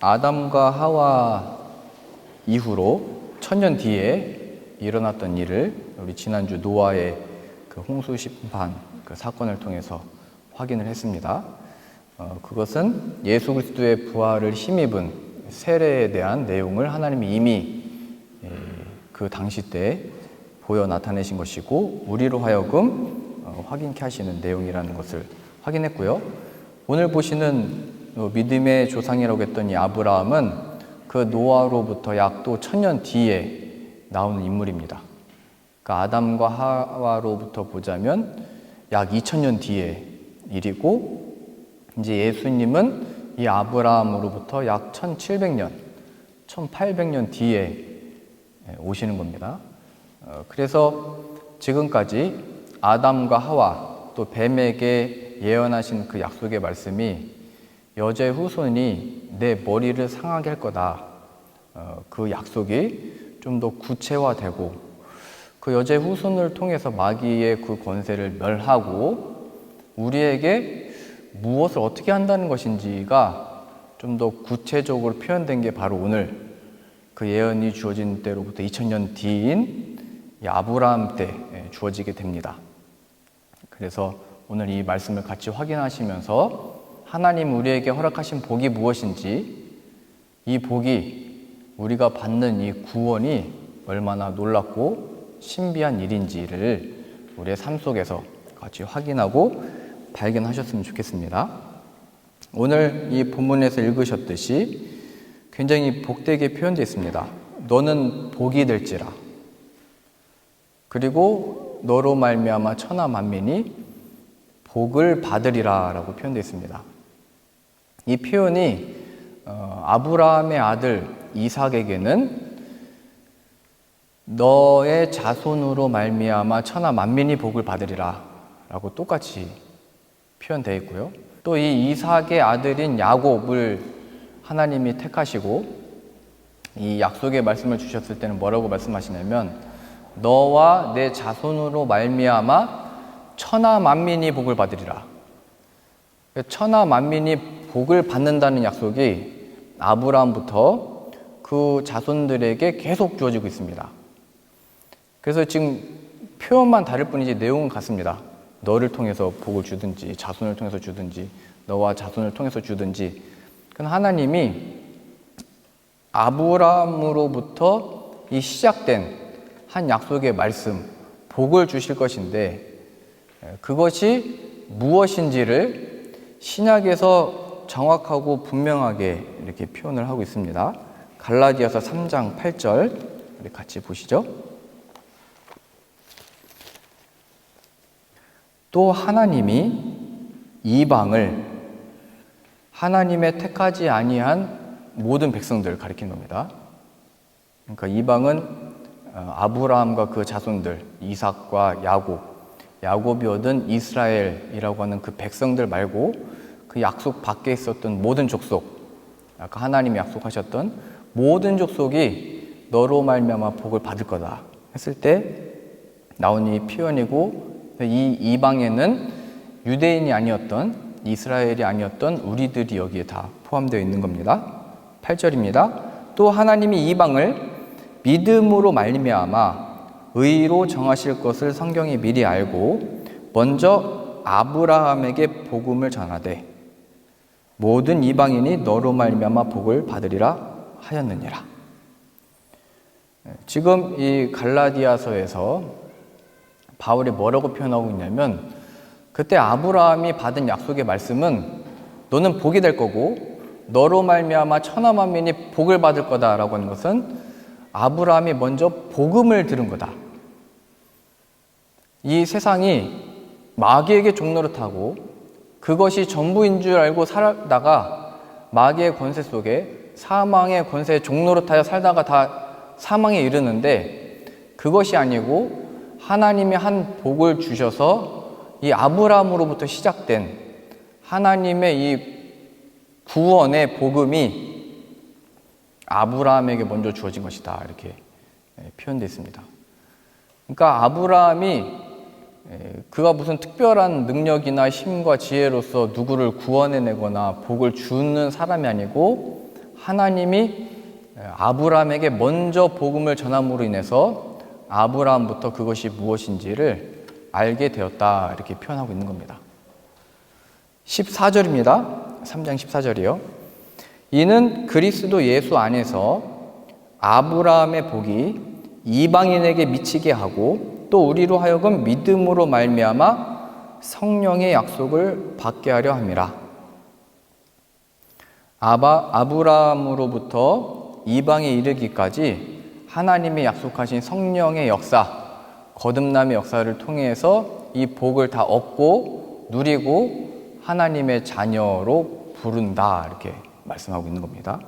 아담과 하와 이후로 1000년 뒤에 일어났던 일을 우리 지난주 노아의 그 홍수 심판 그 사건을 통해서 확인을 했습니다. 그것은 예수 그리스도의 부활을 힘입은 세례에 대한 내용을 하나님이 이미 그 당시 때 보여 나타내신 것이고 우리로 하여금 확인케 하시는 내용이라는 것을 확인했고요. 오늘 보시는 믿음의 조상이라고 했던 이 아브라함은 그 노아로부터 약 또 1000년 뒤에 나오는 인물입니다. 그러니까 아담과 하와로부터 보자면 약 2000년 뒤의 일이고, 이제 예수님은 이 아브라함으로부터 약 1700년, 1800년 뒤에 오시는 겁니다. 그래서 지금까지 아담과 하와 또 뱀에게 예언하신 그 약속의 말씀이 여자의 후손이 내 머리를 상하게 할 거다. 그 약속이 좀 더 구체화되고 그 여자의 후손을 통해서 마귀의 그 권세를 멸하고 우리에게 무엇을 어떻게 한다는 것인지가 좀 더 구체적으로 표현된 게 바로 오늘 그 예언이 주어진 때로부터 2000년 뒤인 이 아브라함 때 주어지게 됩니다. 그래서 오늘 이 말씀을 같이 확인하시면서 하나님 우리에게 허락하신 복이 무엇인지, 이 복이 우리가 받는 이 구원이 얼마나 놀랍고 신비한 일인지를 우리의 삶 속에서 같이 확인하고 발견하셨으면 좋겠습니다. 오늘 이 본문에서 읽으셨듯이 굉장히 복되게 표현되어 있습니다. 너는 복이 될지라. 그리고 너로 말미암아 천하 만민이 복을 받으리라 라고 표현되어 있습니다. 이 표현이 아브라함의 아들 이삭에게는 너의 자손으로 말미암아 천하 만민이 복을 받으리라 라고 똑같이 표현되어 있고요. 또 이 이삭의 아들인 야곱을 하나님이 택하시고 이 약속의 말씀을 주셨을 때는 뭐라고 말씀하시냐면 너와 내 자손으로 말미암아 천하 만민이 복을 받으리라. 천하 만민이 복을 받는다는 약속이 아브라함부터 그 자손들에게 계속 주어지고 있습니다. 그래서 지금 표현만 다를 뿐이지 내용은 같습니다. 너를 통해서 복을 주든지 자손을 통해서 주든지 너와 자손을 통해서 주든지, 그건 하나님이 아브라함으로부터 이 시작된 한 약속의 말씀, 복을 주실 것인데 그것이 무엇인지를 신약에서 정확하고 분명하게 이렇게 표현을 하고 있습니다. 갈라디아서 3장 8절 우리 같이 보시죠. 또 하나님이 이방을 하나님의 택하지 아니한 모든 백성들을 가리킨 겁니다. 그러니까 이방은 아브라함과 그 자손들, 이삭과 야곱이 얻은 이스라엘이라고 하는 그 백성들 말고 그 약속 밖에 있었던 모든 족속, 아까 하나님이 약속하셨던 모든 족속이 너로 말미암아 복을 받을 거다 했을 때 나온 이 표현이고, 이 이방에는 유대인이 아니었던, 이스라엘이 아니었던 우리들이 여기에 다 포함되어 있는 겁니다. 8절입니다. 또 하나님이 이방을 믿음으로 말미암아 의로 정하실 것을 성경이 미리 알고 먼저 아브라함에게 복음을 전하되 모든 이방인이 너로 말미암아 복을 받으리라 하였느니라. 지금 이 갈라디아서에서 바울이 뭐라고 표현하고 있냐면, 그때 아브라함이 받은 약속의 말씀은 너는 복이 될 거고 너로 말미암아 천하 만민이 복을 받을 거다라고 하는 것은 아브라함이 먼저 복음을 들은 거다. 이 세상이 마귀에게 종노릇하고 그것이 전부인 줄 알고 살다가 마귀의 권세 속에 사망의 권세에 종노릇하여 살다가 다 사망에 이르는데, 그것이 아니고 하나님이 한 복을 주셔서 이 아브라함으로부터 시작된 하나님의 이 구원의 복음이 아브라함에게 먼저 주어진 것이다, 이렇게 표현되어 있습니다. 그러니까 아브라함이 그가 무슨 특별한 능력이나 힘과 지혜로서 누구를 구원해내거나 복을 주는 사람이 아니고 하나님이 아브라함에게 먼저 복음을 전함으로 인해서 아브라함부터 그것이 무엇인지를 알게 되었다, 이렇게 표현하고 있는 겁니다. 14절입니다. 3장 14절이요. 이는 그리스도 예수 안에서 아브라함의 복이 이방인에게 미치게 하고 또 우리로 하여금 믿음으로 말미암아 성령의 약속을 받게 하려 함이라. 아브라함으로부터 이방에 이르기까지 하나님이 약속하신 성령의 역사, 거듭남의 역사를 통해서 이 복을 다 얻고 누리고 하나님의 자녀로 부른다, 이렇게 말씀하고 있는 겁니다.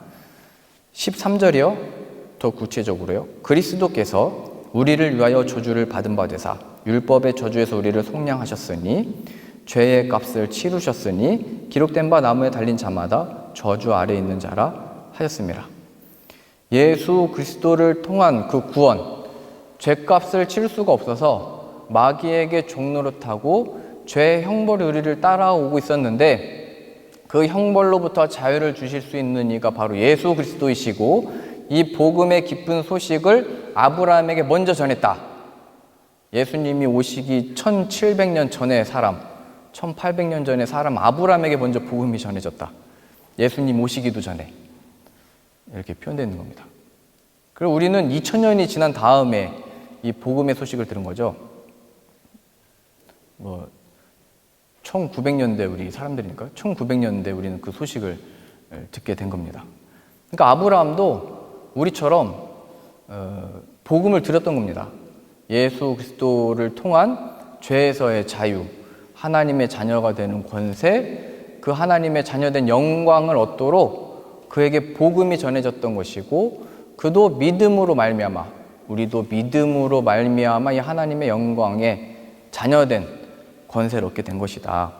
13절이요. 더 구체적으로요. 그리스도께서 우리를 위하여 저주를 받은 바 되사 율법의 저주에서 우리를 속량하셨으니 죄의 값을 치르셨으니 기록된 바 나무에 달린 자마다 저주 아래 있는 자라 하셨습니다. 예수 그리스도를 통한 그 구원, 죄값을 치를 수가 없어서 마귀에게 종노릇하고 죄의 형벌이 우리를 따라오고 있었는데 그 형벌로부터 자유를 주실 수 있는 이가 바로 예수 그리스도이시고 이 복음의 기쁜 소식을 아브라함에게 먼저 전했다. 예수님이 오시기 1700년 전의 사람, 1800년 전의 사람 아브라함에게 먼저 복음이 전해졌다. 예수님 오시기도 전에. 이렇게 표현되는 겁니다. 그리고 우리는 2000년이 지난 다음에 이 복음의 소식을 들은 거죠. 1900년대 우리 사람들이니까 1900년대 우리는 그 소식을 듣게 된 겁니다. 그러니까 아브라함도 우리처럼 복음을 들었던 겁니다. 예수 그리스도를 통한 죄에서의 자유, 하나님의 자녀가 되는 권세, 그 하나님의 자녀된 영광을 얻도록 그에게 복음이 전해졌던 것이고 그도 믿음으로 말미암아, 우리도 믿음으로 말미암아 이 하나님의 영광에 자녀된 권세를 얻게 된 것이다.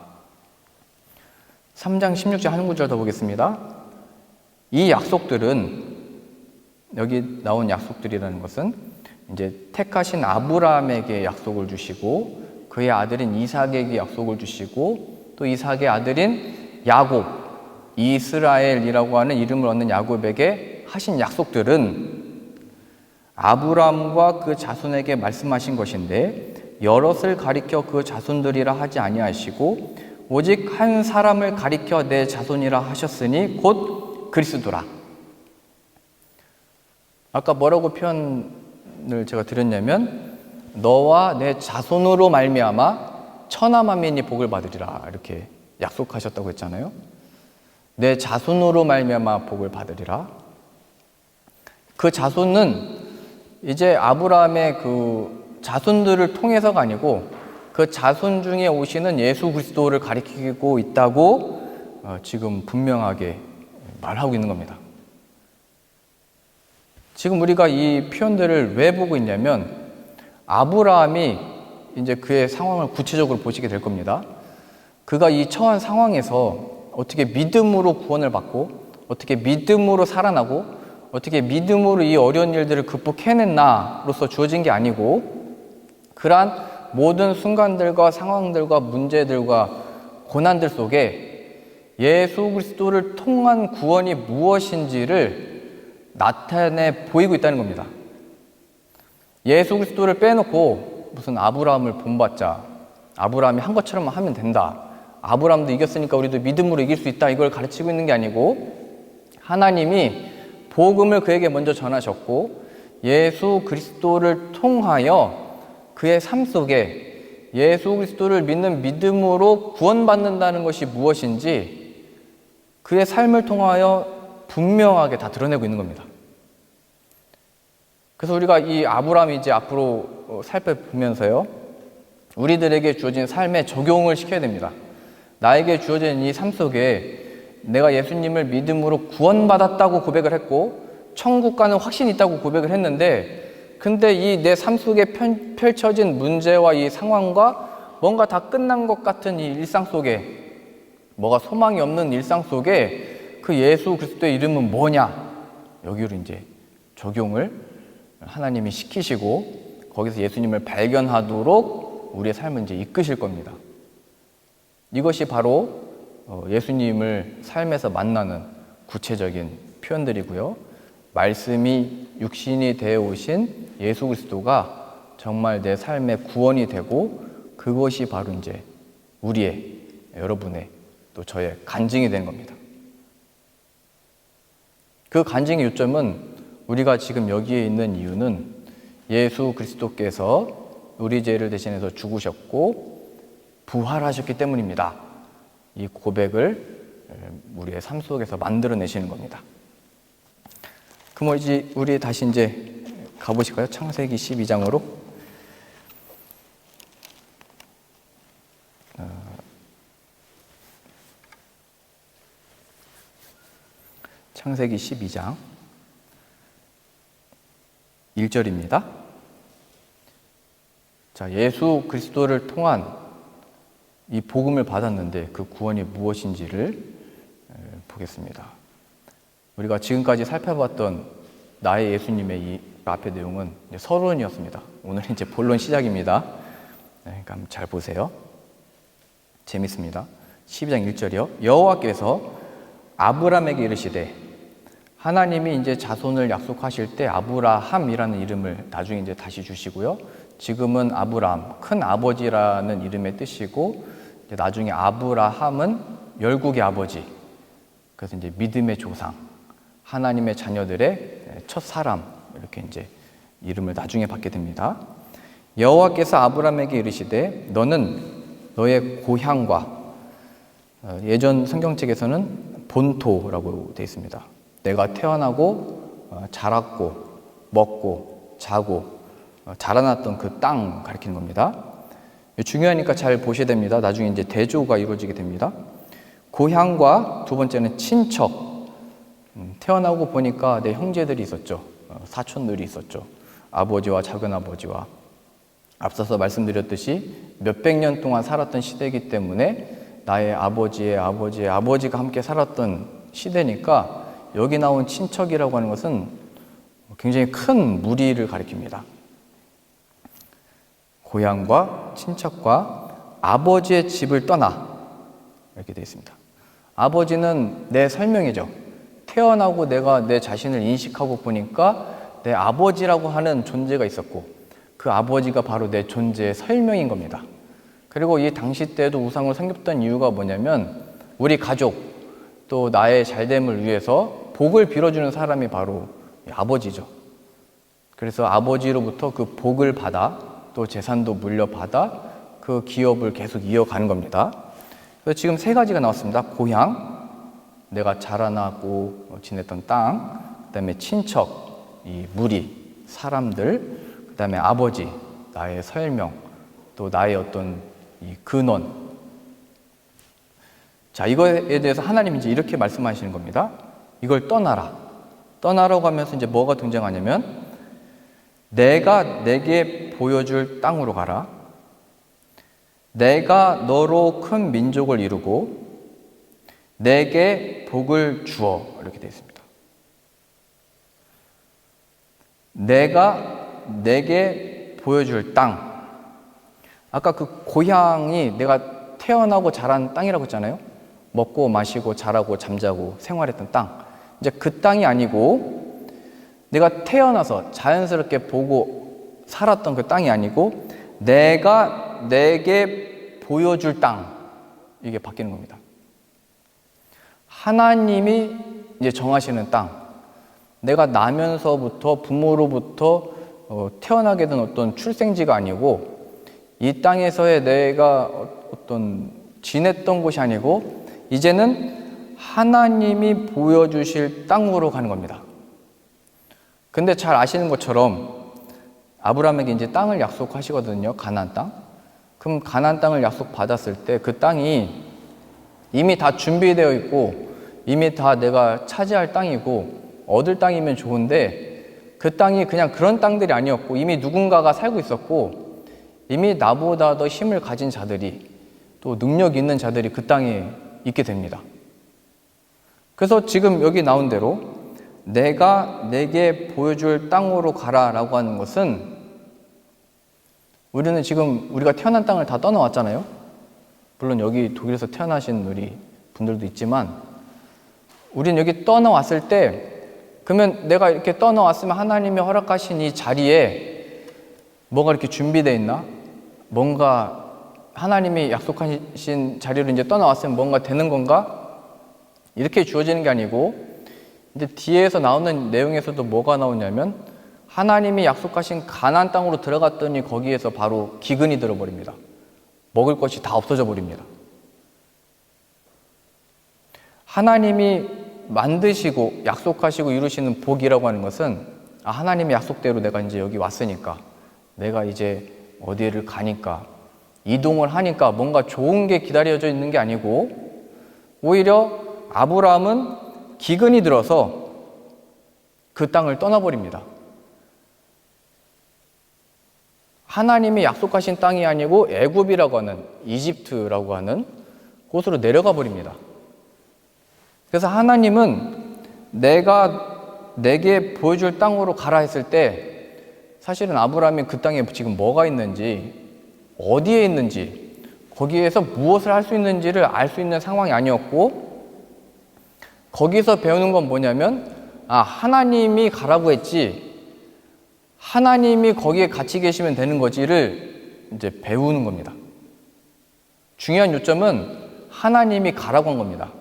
3장 16절 한 구절 더 보겠습니다. 이 약속들은, 여기 나온 약속들이라는 것은 이제 택하신 아브라함에게 약속을 주시고 그의 아들인 이삭에게 약속을 주시고 또 이삭의 아들인 야곱, 이스라엘이라고 하는 이름을 얻는 야곱에게 하신 약속들은 아브라함과 그 자손에게 말씀하신 것인데 여럿을 가리켜 그 자손들이라 하지 아니하시고 오직 한 사람을 가리켜 내 자손이라 하셨으니 곧 그리스도라. 아까 뭐라고 표현을 제가 드렸냐면 너와 내 자손으로 말미암아 천하만민이 복을 받으리라, 이렇게 약속하셨다고 했잖아요. 내 자손으로 말미암아 복을 받으리라. 그 자손은 이제 아브라함의 그 자손들을 통해서가 아니고 그 자손 중에 오시는 예수 그리스도를 가리키고 있다고 지금 분명하게 말하고 있는 겁니다. 지금 우리가 이 표현들을 왜 보고 있냐면 아브라함이 이제 그의 상황을 구체적으로 보시게 될 겁니다. 그가 이 처한 상황에서 어떻게 믿음으로 구원을 받고 어떻게 믿음으로 살아나고 어떻게 믿음으로 이 어려운 일들을 극복해냈나로서 주어진 게 아니고 그러한 모든 순간들과 상황들과 문제들과 고난들 속에 예수 그리스도를 통한 구원이 무엇인지를 나타내 보이고 있다는 겁니다. 예수 그리스도를 빼놓고 무슨 아브라함을 본받자, 아브라함이 한 것처럼 하면 된다, 아브라함도 이겼으니까 우리도 믿음으로 이길 수 있다, 이걸 가르치고 있는 게 아니고 하나님이 복음을 그에게 먼저 전하셨고 예수 그리스도를 통하여 그의 삶 속에 예수 그리스도를 믿는 믿음으로 구원받는다는 것이 무엇인지 그의 삶을 통하여 분명하게 다 드러내고 있는 겁니다. 그래서 우리가 이 아브라함이 이제 앞으로 살펴보면서요, 우리들에게 주어진 삶에 적용을 시켜야 됩니다. 나에게 주어진 이 삶 속에 내가 예수님을 믿음으로 구원받았다고 고백을 했고 천국 가는 확신이 있다고 고백을 했는데 근데 이 내 삶 속에 펼쳐진 문제와 이 상황과 뭔가 다 끝난 것 같은 이 일상 속에, 뭐가 소망이 없는 일상 속에 그 예수 그리스도의 이름은 뭐냐, 여기로 이제 적용을 하나님이 시키시고 거기서 예수님을 발견하도록 우리의 삶을 이제 이끄실 겁니다. 이것이 바로 예수님을 삶에서 만나는 구체적인 표현들이고요. 말씀이 육신이 되어 오신 예수 그리스도가 정말 내 삶의 구원이 되고 그것이 바로 이제 우리의, 여러분의, 또 저의 간증이 되는 겁니다. 그 간증의 요점은 우리가 지금 여기에 있는 이유는 예수 그리스도께서 우리 죄를 대신해서 죽으셨고 부활하셨기 때문입니다. 이 고백을 우리의 삶 속에서 만들어내시는 겁니다. 그럼 이제 우리 다시 이제 가보실까요? 창세기 12장으로. 창세기 12장 1절입니다. 자, 예수 그리스도를 통한 이 복음을 받았는데 그 구원이 무엇인지를 보겠습니다. 우리가 지금까지 살펴봤던 나의 예수님의 이 앞의 내용은 서론이었습니다. 오늘은 이제 본론 시작입니다. 그러니까 잘 보세요. 재밌습니다. 12장 1절이요. 여호와께서 아브람에게 이르시되, 하나님이 이제 자손을 약속하실 때 아브라함이라는 이름을 나중에 이제 다시 주시고요. 지금은 아브람, 큰 아버지라는 이름의 뜻이고, 이제 나중에 아브라함은 열국의 아버지. 그래서 이제 믿음의 조상, 하나님의 자녀들의 첫 사람, 이렇게 이제 이름을 나중에 받게 됩니다. 여호와께서 아브람에게 이르시되, 너는 너의 고향과, 예전 성경책에서는 본토라고 되어 있습니다. 내가 태어나고 자랐고 먹고 자고 자라났던 그 땅 가리키는 겁니다. 중요하니까 잘 보셔야 됩니다. 나중에 이제 대조가 이루어지게 됩니다. 고향과 두 번째는 친척. 태어나고 보니까 내 형제들이 있었죠. 사촌들이 있었죠. 아버지와 작은아버지와. 앞서서 말씀드렸듯이 몇백 년 동안 살았던 시대이기 때문에 나의 아버지의 아버지의 아버지가 함께 살았던 시대니까 여기 나온 친척이라고 하는 것은 굉장히 큰 무리를 가리킵니다. 고향과 친척과 아버지의 집을 떠나, 이렇게 되어 있습니다. 아버지는 내 설명이죠. 태어나고 내가 내 자신을 인식하고 보니까 내 아버지라고 하는 존재가 있었고 그 아버지가 바로 내 존재의 설명인 겁니다. 그리고 이 당시 때도 우상을 섬겼던 이유가 뭐냐면 우리 가족 또 나의 잘됨을 위해서 복을 빌어주는 사람이 바로 아버지죠. 그래서 아버지로부터 그 복을 받아 또 재산도 물려받아 그 기업을 계속 이어가는 겁니다. 그래서 지금 세 가지가 나왔습니다. 고향, 내가 자라나고 지냈던 땅, 그 다음에 친척, 이 무리, 사람들, 그 다음에 아버지, 나의 설명, 또 나의 어떤 이 근원. 자, 이거에 대해서 하나님이 이제 이렇게 말씀하시는 겁니다. 이걸 떠나라. 떠나라고 하면서 이제 뭐가 등장하냐면 내가 내게 보여줄 땅으로 가라. 내가 너로 큰 민족을 이루고 내게 복을 주어. 이렇게 되어 있습니다. 내가 내게 보여줄 땅. 아까 그 고향이 내가 태어나고 자란 땅이라고 했잖아요. 먹고 마시고 자라고 잠자고 생활했던 땅. 이제 그 땅이 아니고 내가 태어나서 자연스럽게 보고 살았던 그 땅이 아니고 내가 내게 보여줄 땅. 이게 바뀌는 겁니다. 하나님이 이제 정하시는 땅. 내가 나면서부터 부모로부터 태어나게 된 어떤 출생지가 아니고 이 땅에서의 내가 어떤 지냈던 곳이 아니고 이제는 하나님이 보여주실 땅으로 가는 겁니다. 근데 잘 아시는 것처럼 아브라함에게 이제 땅을 약속하시거든요. 가나안 땅. 그럼 가나안 땅을 약속받았을 때 그 땅이 이미 다 준비되어 있고 이미 다 내가 차지할 땅이고 얻을 땅이면 좋은데 그 땅이 그냥 그런 땅들이 아니었고 이미 누군가가 살고 있었고 이미 나보다 더 힘을 가진 자들이 또 능력 있는 자들이 그 땅에 있게 됩니다. 그래서 지금 여기 나온 대로 내가 내게 보여줄 땅으로 가라라고 하는 것은 우리는 지금 우리가 태어난 땅을 다 떠나왔잖아요. 물론 여기 독일에서 태어나신 우리 분들도 있지만 우리는 여기 떠나왔을 때 그러면 내가 이렇게 떠나왔으면 하나님이 허락하신 이 자리에 뭐가 이렇게 준비되어 있나? 뭔가 하나님이 약속하신 자리로 이제 떠나왔으면 뭔가 되는 건가? 이렇게 주어지는 게 아니고, 이제 뒤에서 나오는 내용에서도 뭐가 나오냐면, 하나님이 약속하신 가나안 땅으로 들어갔더니 거기에서 바로 기근이 들어버립니다. 먹을 것이 다 없어져 버립니다. 하나님이 만드시고 약속하시고 이루시는 복이라고 하는 것은, 하나님의 약속대로 내가 이제 여기 왔으니까, 내가 이제 어디를 가니까, 이동을 하니까 뭔가 좋은 게 기다려져 있는 게 아니고, 오히려 아브라함은 기근이 들어서 그 땅을 떠나버립니다. 하나님이 약속하신 땅이 아니고 애굽이라고 하는, 이집트라고 하는 곳으로 내려가 버립니다. 그래서 하나님은 내게 보여줄 땅으로 가라 했을 때, 사실은 아브라함이 그 땅에 지금 뭐가 있는지, 어디에 있는지, 거기에서 무엇을 할 수 있는지를 알 수 있는 상황이 아니었고, 거기서 배우는 건 뭐냐면, 하나님이 가라고 했지, 하나님이 거기에 같이 계시면 되는 거지를 이제 배우는 겁니다. 중요한 요점은 하나님이 가라고 한 겁니다.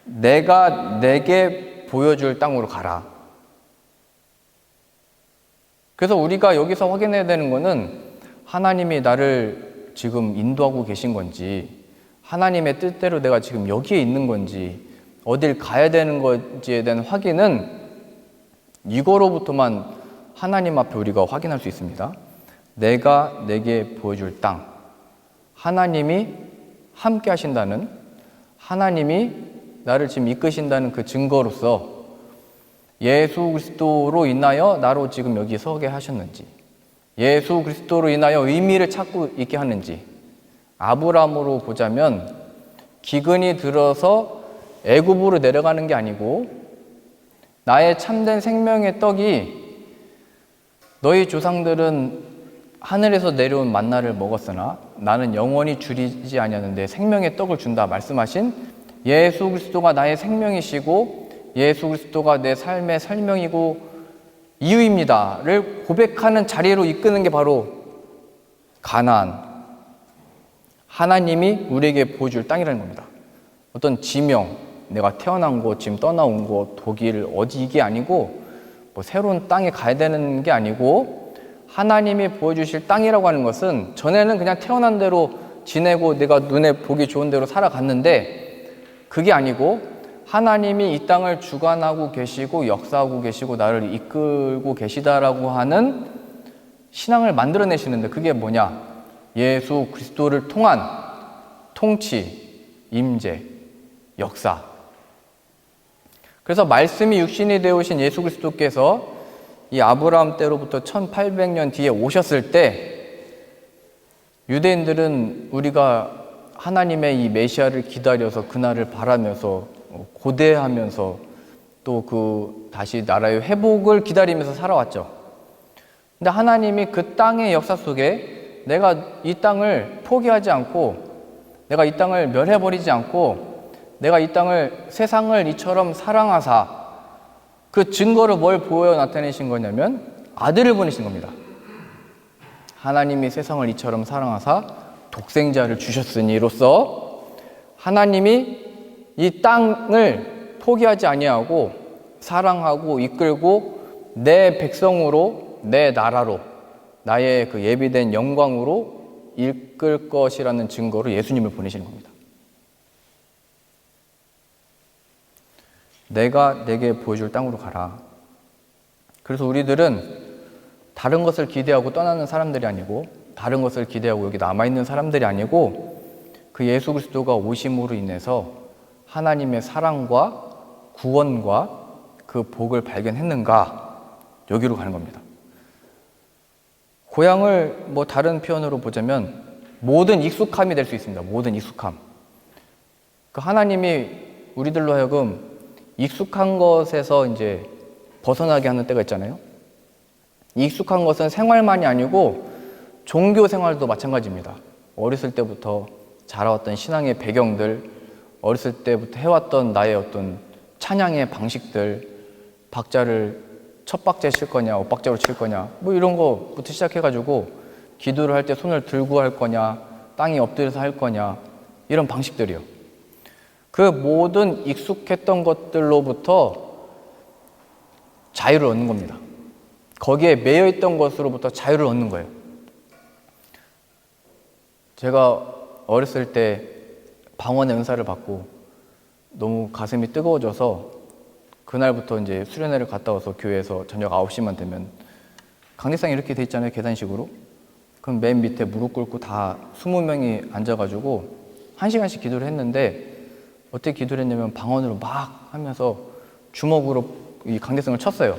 내게 보여줄 땅으로 가라. 그래서 우리가 여기서 확인해야 되는 거는, 하나님이 나를 지금 인도하고 계신 건지, 하나님의 뜻대로 내가 지금 여기에 있는 건지, 어딜 가야 되는 건지에 대한 확인은 이거로부터만 하나님 앞에 우리가 확인할 수 있습니다. 내게 보여줄 땅, 하나님이 함께 하신다는, 하나님이 나를 지금 이끄신다는 그 증거로서 예수 그리스도로 인하여 나로 지금 여기 서게 하셨는지, 예수 그리스도로 인하여 의미를 찾고 있게 하는지, 아브라함으로 보자면 기근이 들어서 애굽으로 내려가는 게 아니고, 나의 참된 생명의 떡이, 너희 조상들은 하늘에서 내려온 만나를 먹었으나 나는 영원히 줄이지 아니하는데 생명의 떡을 준다 말씀하신 예수 그리스도가 나의 생명이시고 예수 그리스도가 내 삶의 설명이고 이유입니다를 고백하는 자리로 이끄는 게 바로 가나안, 하나님이 우리에게 보여줄 땅이라는 겁니다. 어떤 지명, 내가 태어난 곳, 지금 떠나온 곳, 독일 어디, 이게 아니고, 뭐 새로운 땅에 가야 되는 게 아니고, 하나님이 보여주실 땅이라고 하는 것은 전에는 그냥 태어난 대로 지내고 내가 눈에 보기 좋은 대로 살아갔는데, 그게 아니고 하나님이 이 땅을 주관하고 계시고 역사하고 계시고 나를 이끌고 계시다라고 하는 신앙을 만들어내시는데, 그게 뭐냐? 예수 그리스도를 통한 통치, 임재, 역사. 그래서 말씀이 육신이 되어오신 예수 그리스도께서 이 아브라함 때로부터 1800년 뒤에 오셨을 때, 유대인들은 우리가 하나님의 이 메시아를 기다려서 그날을 바라면서 고대하면서 또 그 다시 나라의 회복을 기다리면서 살아왔죠. 근데 하나님이 그 땅의 역사 속에 내가 이 땅을 포기하지 않고, 내가 이 땅을 멸해버리지 않고, 내가 이 땅을, 세상을 이처럼 사랑하사, 그 증거를 뭘 보여 나타내신 거냐면 아들을 보내신 겁니다. 하나님이 세상을 이처럼 사랑하사 독생자를 주셨으니로써 하나님이 이 땅을 포기하지 아니하고 사랑하고 이끌고 내 백성으로, 내 나라로, 나의 그 예비된 영광으로 이끌 것이라는 증거로 예수님을 보내시는 겁니다. 내게 보여줄 땅으로 가라. 그래서 우리들은 다른 것을 기대하고 떠나는 사람들이 아니고, 다른 것을 기대하고 여기 남아있는 사람들이 아니고, 그 예수 그리스도가 오심으로 인해서 하나님의 사랑과 구원과 그 복을 발견했는가, 여기로 가는 겁니다. 고향을 뭐 다른 표현으로 보자면 모든 익숙함이 될 수 있습니다. 모든 익숙함. 그 하나님이 우리들로 하여금 익숙한 것에서 이제 벗어나게 하는 때가 있잖아요. 익숙한 것은 생활만이 아니고 종교 생활도 마찬가지입니다. 어렸을 때부터 자라왔던 신앙의 배경들, 어렸을 때부터 해왔던 나의 어떤 찬양의 방식들, 박자를 첫 박자에 칠 거냐, 엇박자로 칠 거냐, 뭐 이런 거부터 시작해가지고 기도를 할 때 손을 들고 할 거냐, 땅에 엎드려서 할 거냐, 이런 방식들이요. 그 모든 익숙했던 것들로부터 자유를 얻는 겁니다. 거기에 매여 있던 것으로부터 자유를 얻는 거예요. 제가 어렸을 때 방언의 은사를 받고 너무 가슴이 뜨거워져서 그날부터 이제 수련회를 갔다 와서 교회에서 저녁 9시만 되면 강대상이 이렇게 돼 있잖아요, 계단식으로. 그럼 맨 밑에 무릎 꿇고 다 20명이 앉아가지고 1시간씩 기도를 했는데, 어떻게 기도를 했냐면 방언으로 막 하면서 주먹으로 이 강대상을 쳤어요.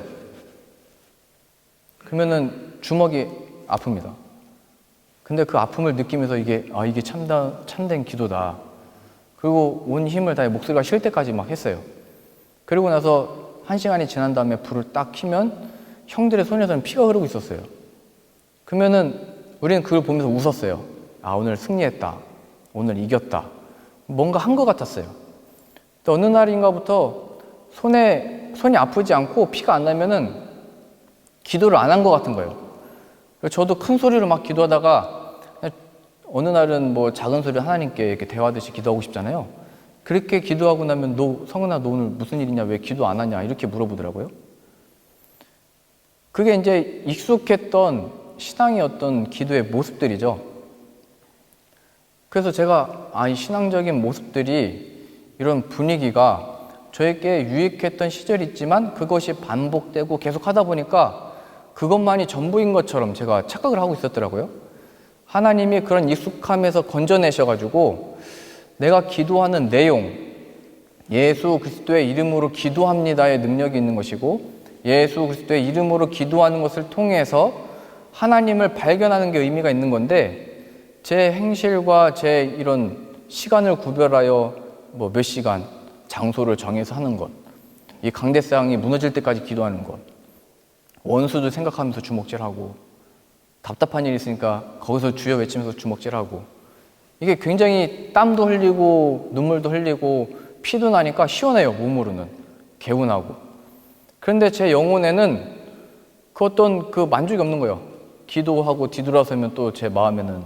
그러면은 주먹이 아픕니다. 근데 그 아픔을 느끼면서 이게 참된 기도다. 그리고 온 힘을 다해 목소리가 쉴 때까지 막 했어요. 그리고 나서 1시간이 지난 다음에 불을 딱 켜면 형들의 손에서는 피가 흐르고 있었어요. 그러면은 우리는 그걸 보면서 웃었어요. 오늘 승리했다. 오늘 이겼다. 뭔가 한 것 같았어요. 또 어느 날인가부터 손이 아프지 않고 피가 안 나면은 기도를 안 한 것 같은 거예요. 저도 큰 소리로 막 기도하다가 어느 날은 뭐 작은 소리로 하나님께 이렇게 대화하듯이 기도하고 싶잖아요. 그렇게 기도하고 나면 성은아, 너 오늘 무슨 일이냐? 왜 기도 안 하냐? 이렇게 물어보더라고요. 그게 이제 익숙했던 신앙의 어떤 기도의 모습들이죠. 그래서 제가 이 신앙적인 모습들이, 이런 분위기가 저에게 유익했던 시절이 있지만 그것이 반복되고 계속 하다 보니까 그것만이 전부인 것처럼 제가 착각을 하고 있었더라고요. 하나님이 그런 익숙함에서 건져내셔가지고 내가 기도하는 내용, 예수 그리스도의 이름으로 기도합니다의 능력이 있는 것이고, 예수 그리스도의 이름으로 기도하는 것을 통해서 하나님을 발견하는 게 의미가 있는 건데, 제 행실과 제 이런 시간을 구별하여 뭐 몇 시간, 장소를 정해서 하는 것, 이 강대상이 무너질 때까지 기도하는 것, 원수도 생각하면서 주먹질하고, 답답한 일이 있으니까 거기서 주여 외치면서 주먹질하고, 이게 굉장히 땀도 흘리고 눈물도 흘리고 피도 나니까 시원해요. 몸으로는 개운하고. 그런데 제 영혼에는 그 어떤 그 만족이 없는 거예요. 기도하고 뒤돌아서면 또 제 마음에는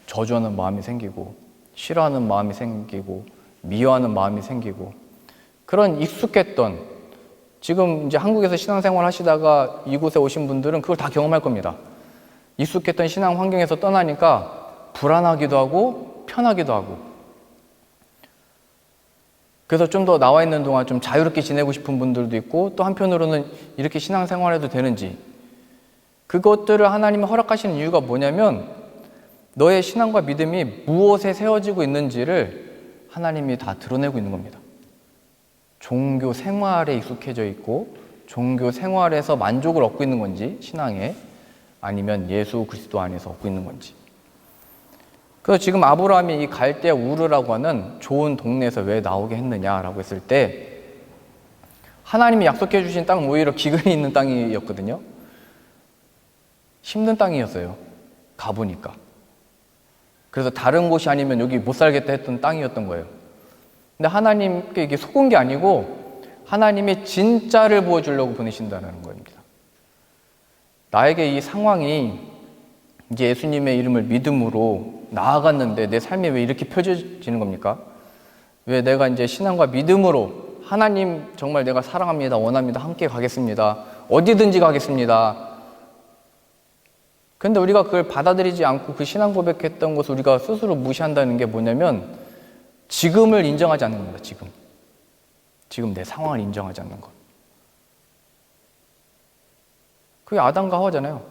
저주하는 마음이 생기고, 싫어하는 마음이 생기고, 미워하는 마음이 생기고, 그런 익숙했던, 지금 이제 한국에서 신앙생활 하시다가 이곳에 오신 분들은 그걸 다 경험할 겁니다. 익숙했던 신앙 환경에서 떠나니까 불안하기도 하고 편하기도 하고, 그래서 좀 더 나와 있는 동안 좀 자유롭게 지내고 싶은 분들도 있고, 또 한편으로는 이렇게 신앙생활해도 되는지, 그것들을 하나님이 허락하시는 이유가 뭐냐면 너의 신앙과 믿음이 무엇에 세워지고 있는지를 하나님이 다 드러내고 있는 겁니다. 종교 생활에 익숙해져 있고 종교 생활에서 만족을 얻고 있는 건지, 신앙에, 아니면 예수 그리스도 안에서 얻고 있는 건지. 그래서 지금 아브라함이 이 갈대 우르라고 하는 좋은 동네에서 왜 나오게 했느냐라고 했을 때, 하나님이 약속해 주신 땅은 오히려 기근이 있는 땅이었거든요. 힘든 땅이었어요. 가보니까. 그래서 다른 곳이 아니면 여기 못 살겠다 했던 땅이었던 거예요. 근데 하나님께 이게 속은 게 아니고 하나님이 진짜를 보여주려고 보내신다는 겁니다. 나에게 이 상황이 이제 예수님의 이름을 믿음으로 나아갔는데 내 삶이 왜 이렇게 펴져지는 겁니까? 왜 내가 이제 신앙과 믿음으로 하나님 정말 내가 사랑합니다, 원합니다, 함께 가겠습니다, 어디든지 가겠습니다. 근데 우리가 그걸 받아들이지 않고 그 신앙 고백했던 것을 우리가 스스로 무시한다는 게 뭐냐면 지금을 인정하지 않는 겁니다. 지금 내 상황을 인정하지 않는 것. 그게 아담과 하와잖아요.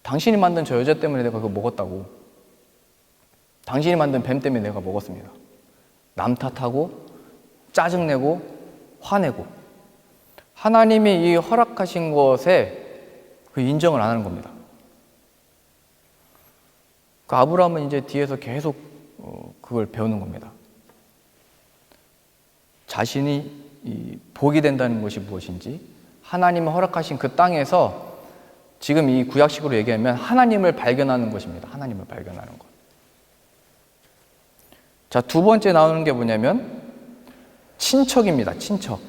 당신이 만든 저 여자 때문에 내가 그거 먹었다고. 당신이 만든 뱀 때문에 내가 먹었습니다. 남 탓하고 짜증내고 화내고, 하나님이 이 허락하신 것에 그 인정을 안 하는 겁니다. 그 아브라함은 이제 뒤에서 계속 그걸 배우는 겁니다. 자신이 복이 된다는 것이 무엇인지, 하나님이 허락하신 그 땅에서 지금 이 구약식으로 얘기하면 하나님을 발견하는 것입니다. 하나님을 발견하는 것. 자, 두 번째 나오는 게 뭐냐면 친척입니다. 친척.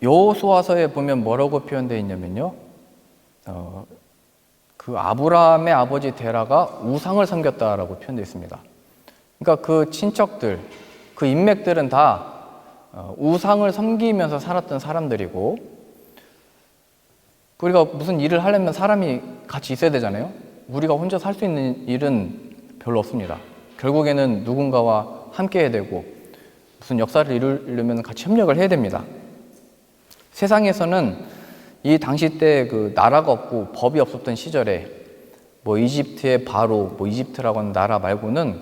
여호수아서에 보면 뭐라고 표현되어 있냐면요. 그 아브라함의 아버지 데라가 우상을 섬겼다라고 표현되어 있습니다. 그러니까 그 친척들, 그 인맥들은 다 우상을 섬기면서 살았던 사람들이고, 우리가 무슨 일을 하려면 사람이 같이 있어야 되잖아요. 우리가 혼자 살 수 있는 일은 별로 없습니다. 결국에는 누군가와 함께 해야 되고, 무슨 역사를 이루려면 같이 협력을 해야 됩니다. 세상에서는 이 당시 때 그 나라가 없고 법이 없었던 시절에 뭐 이집트의 바로, 뭐 이집트라고 하는 나라 말고는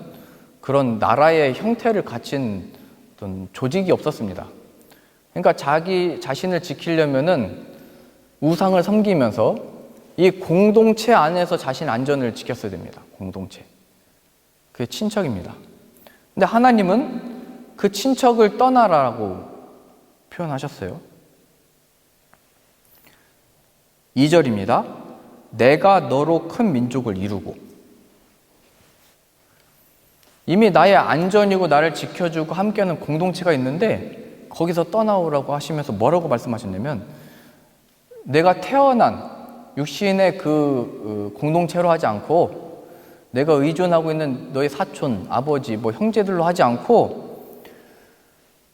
그런 나라의 형태를 갖춘 어떤 조직이 없었습니다. 그러니까 자기 자신을 지키려면은 우상을 섬기면서 이 공동체 안에서 자신 안전을 지켰어야 됩니다. 공동체. 그게 친척입니다. 근데 하나님은 그 친척을 떠나라고 표현하셨어요. 2절입니다. 내가 너로 큰 민족을 이루고. 이미 나의 안전이고 나를 지켜주고 함께하는 공동체가 있는데 거기서 떠나오라고 하시면서 뭐라고 말씀하셨냐면, 내가 태어난 육신의 그 공동체로 하지 않고 내가 의존하고 있는 너의 사촌, 아버지, 뭐 형제들로 하지 않고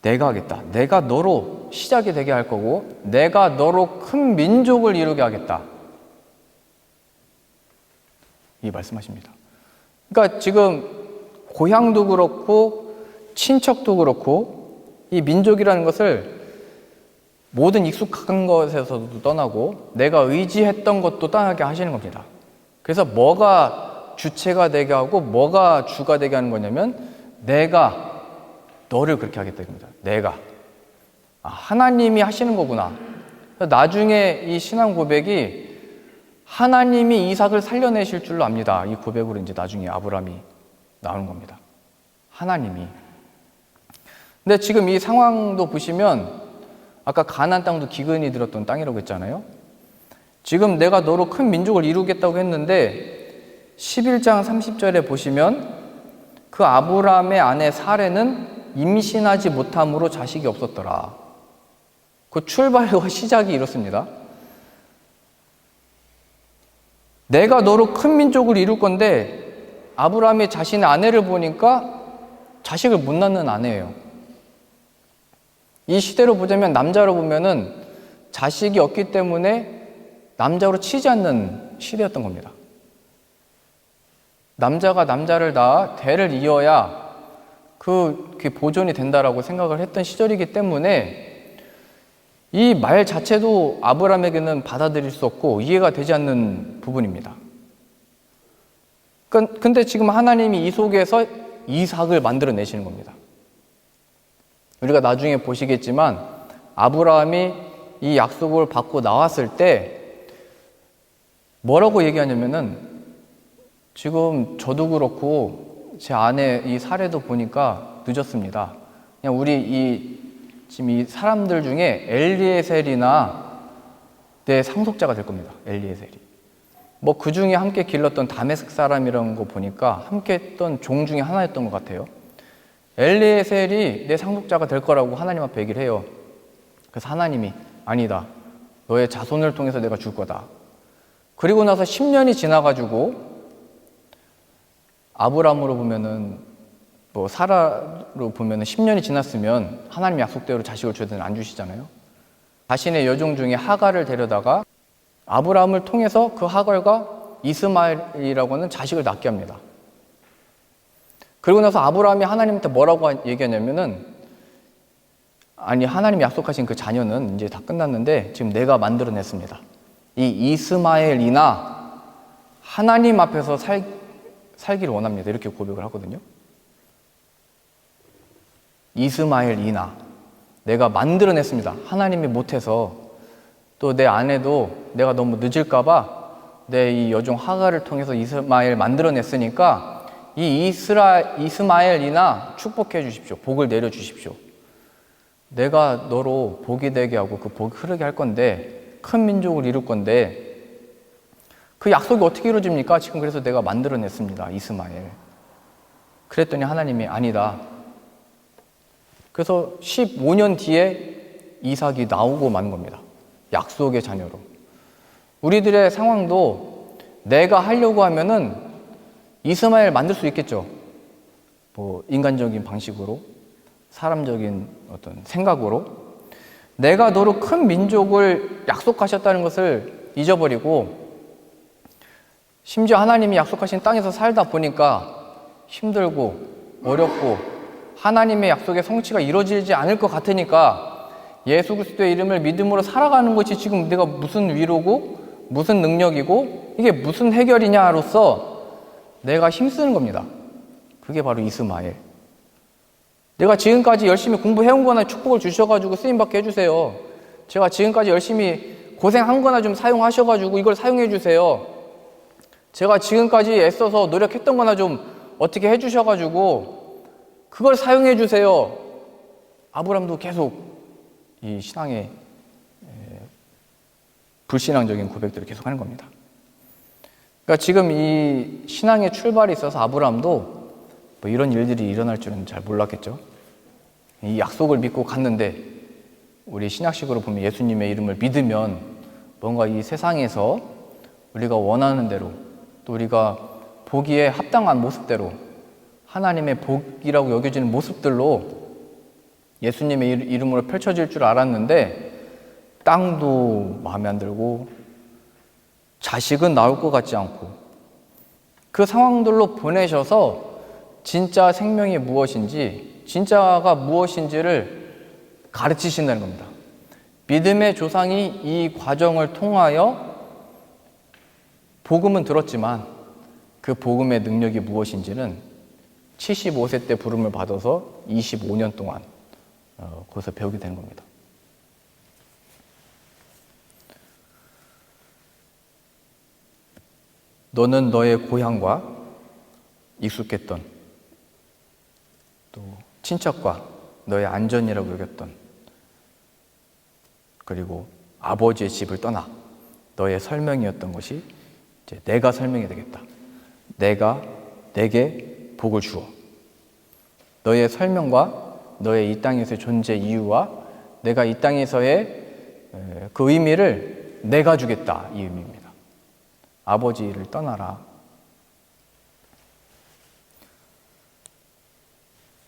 내가 하겠다. 내가 너로 시작이 되게 할 거고 내가 너로 큰 민족을 이루게 하겠다. 이 말씀하십니다. 그러니까 지금 고향도 그렇고 친척도 그렇고 이 민족이라는 것을 모든 익숙한 것에서도 떠나고 내가 의지했던 것도 떠나게 하시는 겁니다. 그래서 뭐가 주체가 되게 하고 뭐가 주가 되게 하는 거냐면 내가 너를 그렇게 하겠다 입니다. 내가. 하나님이 하시는 거구나. 나중에 이 신앙 고백이 하나님이 이삭을 살려내실 줄로 압니다. 이 고백으로 이제 나중에 아브라함이 나오는 겁니다. 하나님이. 근데 지금 이 상황도 보시면 아까 가나안 땅도 기근이 들었던 땅이라고 했잖아요. 지금 내가 너로 큰 민족을 이루겠다고 했는데 11장 30절에 보시면 그 아브라함의 아내 사레는 임신하지 못함으로 자식이 없었더라. 그 출발과 시작이 이렇습니다. 내가 너로 큰 민족을 이룰 건데 아브라함이 자신의 아내를 보니까 자식을 못 낳는 아내예요. 이 시대로 보자면 남자로 보면은 자식이 없기 때문에 남자로 치지 않는 시대였던 겁니다. 남자가 남자를 낳아 대를 이어야 그게 보존이 된다라고 생각을 했던 시절이기 때문에 이 말 자체도 아브라함에게는 받아들일 수 없고 이해가 되지 않는 부분입니다. 근데 지금 하나님이 이 속에서 이삭을 만들어내시는 겁니다. 우리가 나중에 보시겠지만 아브라함이 이 약속을 받고 나왔을 때 뭐라고 얘기하냐면은 지금 저도 그렇고 제 아내 이 사례도 보니까 늦었습니다. 그냥 우리 지금 이 사람들 중에 엘리에셀이나 내 상속자가 될 겁니다. 엘리에셀이. 뭐 그 중에 함께 길렀던 다메섹 사람이라는 거 보니까 함께 했던 종 중에 하나였던 것 같아요. 엘리에셀이 내 상속자가 될 거라고 하나님 앞에 얘기를 해요. 그래서 하나님이 아니다. 너의 자손을 통해서 내가 줄 거다. 그리고 나서 10년이 지나가지고 아브라함으로 보면은 뭐 사라로 보면은 10년이 지났으면 하나님 약속대로 자식을 줘야 되는데 안 주시잖아요. 자신의 여종 중에 하갈을 데려다가 아브라함을 통해서 그 하갈과 이스마엘이라고 하는 자식을 낳게 합니다. 그리고 나서 아브라함이 하나님한테 뭐라고 얘기하냐면은 아니 하나님이 약속하신 그 자녀는 이제 다 끝났는데 지금 내가 만들어냈습니다. 이 이스마엘이나 하나님 앞에서 살기를 원합니다. 이렇게 고백을 하거든요. 이스마엘이나 내가 만들어냈습니다. 하나님이 못해서 또 내 아내도 내가 너무 늦을까봐 내 이 여종 하갈을 통해서 이스마엘 만들어냈으니까 이 이스마엘이나 축복해 주십시오. 복을 내려 주십시오. 내가 너로 복이 되게 하고 그 복이 흐르게 할 건데 큰 민족을 이룰 건데 그 약속이 어떻게 이루어집니까? 지금 그래서 내가 만들어냈습니다. 이스마엘. 그랬더니 하나님이 아니다. 그래서 15년 뒤에 이삭이 나오고 마는 겁니다. 약속의 자녀로. 우리들의 상황도 내가 하려고 하면은 이스마엘 만들 수 있겠죠. 뭐 인간적인 방식으로, 사람적인 어떤 생각으로. 내가 너로 큰 민족을 약속하셨다는 것을 잊어버리고, 심지어 하나님이 약속하신 땅에서 살다 보니까 힘들고 어렵고 하나님의 약속의 성취가 이루어지지 않을 것 같으니까 예수 그리스도의 이름을 믿음으로 살아가는 것이 지금 내가 무슨 위로고 무슨 능력이고 이게 무슨 해결이냐로서 내가 힘쓰는 겁니다. 그게 바로 이스마엘. 내가 지금까지 열심히 공부해온 거나 축복을 주셔가지고 쓰임받게 해주세요. 제가 지금까지 열심히 고생한 거나 좀 사용하셔가지고 이걸 사용해 주세요. 제가 지금까지 애써서 노력했던 거나 좀 어떻게 해주셔가지고 그걸 사용해 주세요. 아브라함도 계속 이 신앙의 불신앙적인 고백들을 계속 하는 겁니다. 그러니까 지금 이 신앙의 출발에 있어서 아브라함도 뭐 이런 일들이 일어날 줄은 잘 몰랐겠죠. 이 약속을 믿고 갔는데 우리 신약식으로 보면 예수님의 이름을 믿으면 뭔가 이 세상에서 우리가 원하는 대로 또 우리가 보기에 합당한 모습대로 하나님의 복이라고 여겨지는 모습들로 예수님의 이름으로 펼쳐질 줄 알았는데 땅도 마음에 안 들고 자식은 나올 것 같지 않고 그 상황들로 보내셔서 진짜 생명이 무엇인지 진짜가 무엇인지를 가르치신다는 겁니다. 믿음의 조상이 이 과정을 통하여 복음은 들었지만 그 복음의 능력이 무엇인지는 75세 때 부름을 받아서 25년 동안 거기서 배우게 되는 겁니다. 너는 너의 고향과 익숙했던 또 친척과 너의 안전이라고 여겼던 그리고 아버지의 집을 떠나 너의 설명이었던 것이 이제 내가 설명이 되겠다. 내가 내게 복을 주어. 너의 설명과 너의 이 땅에서의 존재 이유와 내가 이 땅에서의 그 의미를 내가 주겠다. 이 의미입니다. 아버지를 떠나라.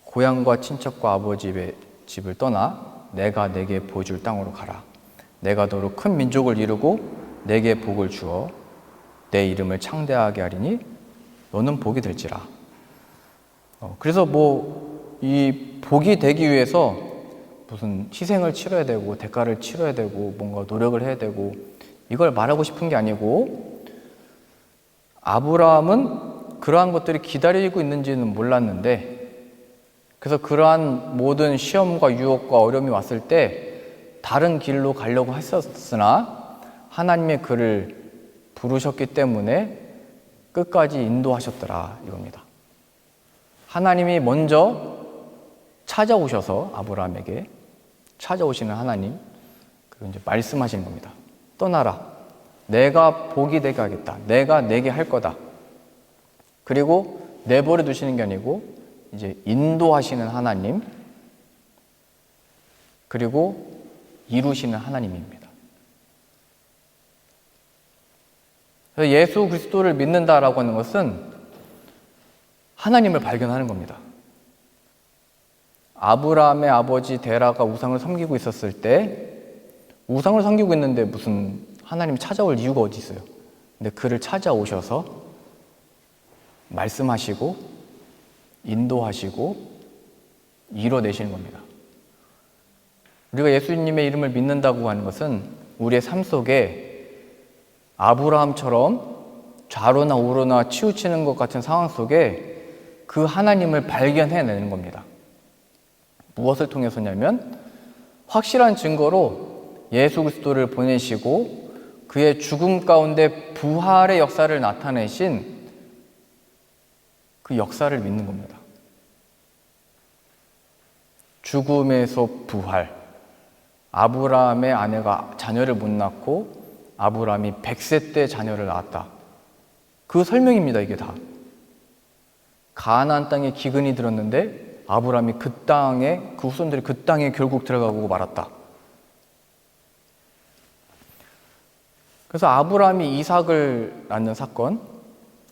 고향과 친척과 아버지의 집을 떠나 내가 내게 보여줄 땅으로 가라. 내가 너로 큰 민족을 이루고 내게 복을 주어 내 이름을 창대하게 하리니 너는 복이 될지라. 그래서 이 복이 되기 위해서 무슨 희생을 치러야 되고 대가를 치러야 되고 뭔가 노력을 해야 되고 이걸 말하고 싶은 게 아니고 아브라함은 그러한 것들이 기다리고 있는지는 몰랐는데 그래서 그러한 모든 시험과 유혹과 어려움이 왔을 때 다른 길로 가려고 했었으나 하나님의 그를 부르셨기 때문에 끝까지 인도하셨더라 이겁니다. 하나님이 먼저 찾아오셔서 아브라함에게 찾아오시는 하나님 그리고 이제 말씀하시는 겁니다. 떠나라. 내가 복이 되게 하겠다. 내가 내게 할 거다. 그리고 내버려 두시는 게 아니고 이제 인도하시는 하나님 그리고 이루시는 하나님입니다. 그래서 예수 그리스도를 믿는다라고 하는 것은 하나님을 발견하는 겁니다. 아브라함의 아버지 데라가 우상을 섬기고 있었을 때 우상을 섬기고 있는데 무슨 하나님 찾아올 이유가 어디 있어요? 근데 그를 찾아오셔서 말씀하시고 인도하시고 이뤄내시는 겁니다. 우리가 예수님의 이름을 믿는다고 하는 것은 우리의 삶 속에 아브라함처럼 좌로나 우로나 치우치는 것 같은 상황 속에 그 하나님을 발견해내는 겁니다. 무엇을 통해서냐면 확실한 증거로 예수 그리스도를 보내시고 그의 죽음 가운데 부활의 역사를 나타내신 그 역사를 믿는 겁니다. 죽음에서 부활. 아브라함의 아내가 자녀를 못 낳고 아브라함이 100세 때 자녀를 낳았다. 그 설명입니다, 이게 다. 가나안 땅에 기근이 들었는데 아브라함이 그 땅에 그 후손들이 그 땅에 결국 들어가고 말았다. 그래서 아브라함이 이삭을 낳는 사건,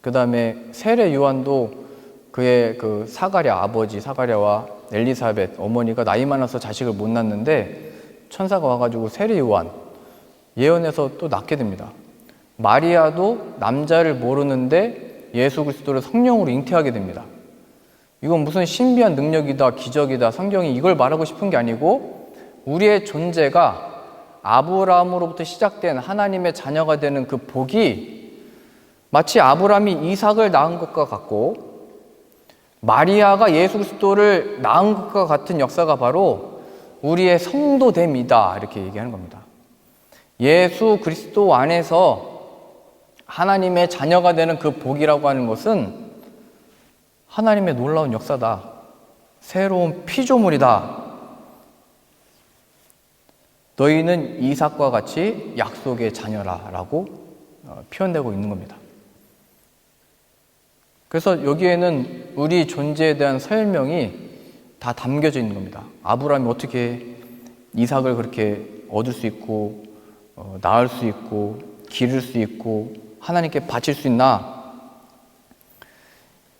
그 다음에 세례 요한도 그의 그 사가랴, 아버지 사가랴와 엘리사벳 어머니가 나이 많아서 자식을 못 낳는데 천사가 와가지고 세례 요한 예언해서 또 낳게 됩니다. 마리아도 남자를 모르는데 예수 그리스도를 성령으로 잉태하게 됩니다. 이건 무슨 신비한 능력이다, 기적이다, 성경이 이걸 말하고 싶은 게 아니고 우리의 존재가 아브라함으로부터 시작된 하나님의 자녀가 되는 그 복이 마치 아브라함이 이삭을 낳은 것과 같고 마리아가 예수 그리스도를 낳은 것과 같은 역사가 바로 우리의 성도됨이다, 이렇게 얘기하는 겁니다. 예수 그리스도 안에서 하나님의 자녀가 되는 그 복이라고 하는 것은 하나님의 놀라운 역사다, 새로운 피조물이다. 너희는 이삭과 같이 약속의 자녀라 라고 표현되고 있는 겁니다. 그래서 여기에는 우리 존재에 대한 설명이 다 담겨져 있는 겁니다. 아브라함이 어떻게 이삭을 그렇게 얻을 수 있고 낳을 수 있고 기를 수 있고 하나님께 바칠 수 있나?